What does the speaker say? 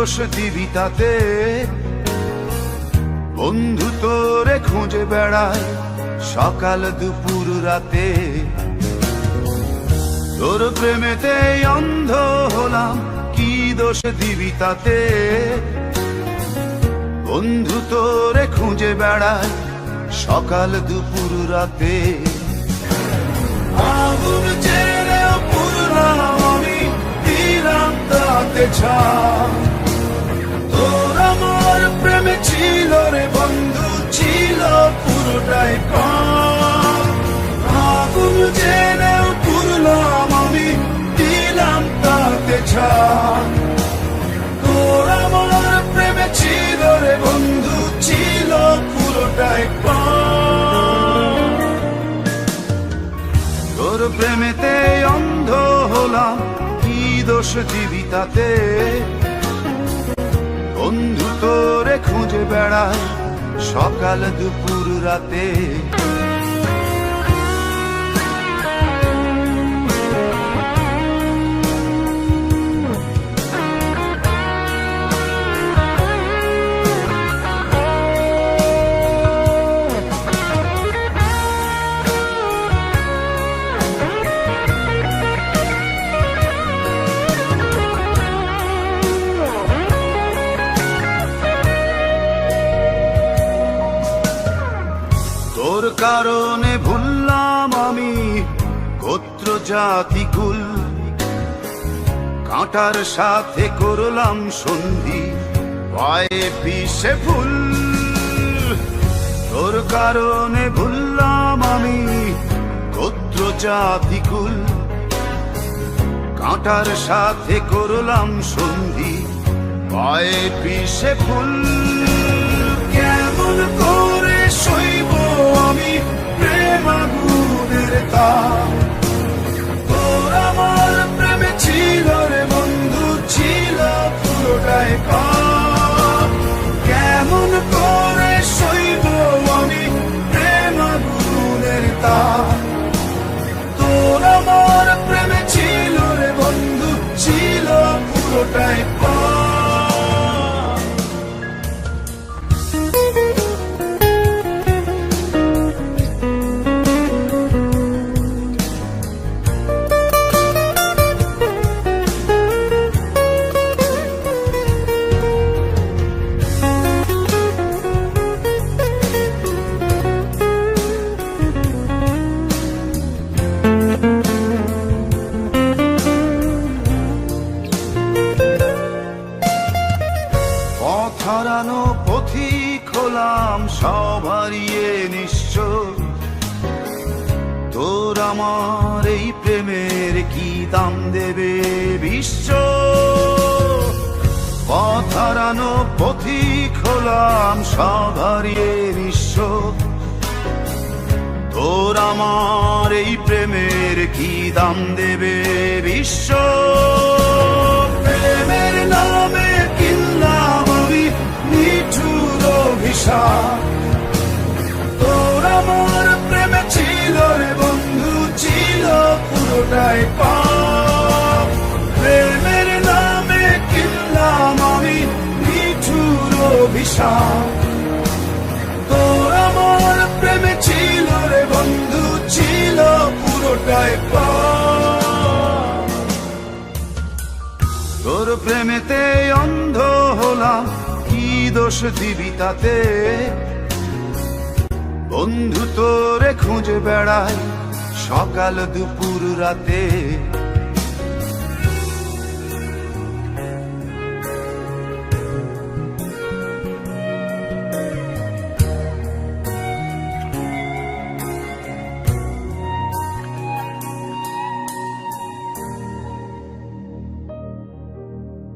দোষ দিবি তাতে? বন্ধু তোরে খুঁজে বেড়ায় সকাল দুপুর রাতে। তোর প্রেমেতে অন্ধ হলাম, কি দোষ দিবি তাতে? বন্ধু তোরে খুঁজে বেড়ায় সকাল দুপুর রাতে। আগুন জেলেও পুরলাম আমি, দিলাম তাতে ছাই। তোর আমার প্রেমে ছিল রে বন্ধু, ছিল পুরোটাই পাপ। আগুন জেলেও পুরলাম আমি, দিলাম তাতে ছাই। তোর আমার প্রেমে ছিল রে বন্ধু, ছিল পুরোটাই পাপ। তোর প্রেমেতে অন্ধ হলাম, কি দোষ দিবি তাতে? বন্ধু তোরে খুঁজে বেড়ায় সকাল দুপুর রাতে। তোর কারণে ভুললাম আমি গোত্র জাতি কুল, কাঁটার সাথে করলাম সন্ধি, পায়ে পিষে ফুল। তোর কারণে ভুললাম আমি গোত্র জাতি কুল, কাঁটার সাথে করলাম সন্ধি, পায়ে পিষে ফুল। কেমন করে সইব আমি প্রেম আগুনের তাপ? তোর আমার প্রেমে ছিল রে বন্ধু, ছিল পুরোটাই পাপ। কেমন করে সইব আমি প্রেম আগুনের তাপ? তোর আমার প্রেমে ছিল রে বন্ধু, ছিল পুরোটাই পাপ। হারানো পথিক হলাম সব হারিয়ে নিঃস্ব। তোর আমার এই প্রেমের কি দাম দেবে বিশ্ব? পথ হারানো পথিক হলাম সব হারিয়ে নিঃস্ব। তোর আমার এই প্রেমের কি দাম দেবে বিশ্ব? প্রেমের নামে কিনলাম আমি নিঠুর অভিশাপ। তোর আমার প্রেমে ছিল রে বন্ধু, ছিল পুরোটাই পাপ। প্রেমের নামে কিনলাম আমি নিঠুর অভিশাপ। তোর আমার প্রেমে ছিল রে বন্ধু, ছিল পুরোটাই পাপ। তোর প্রেমেতে অন্ধ হলাম, কি দোষ দিবি তাতে? বন্ধু তোরে খুঁজে বেড়ায় সকাল দুপুর রাতে।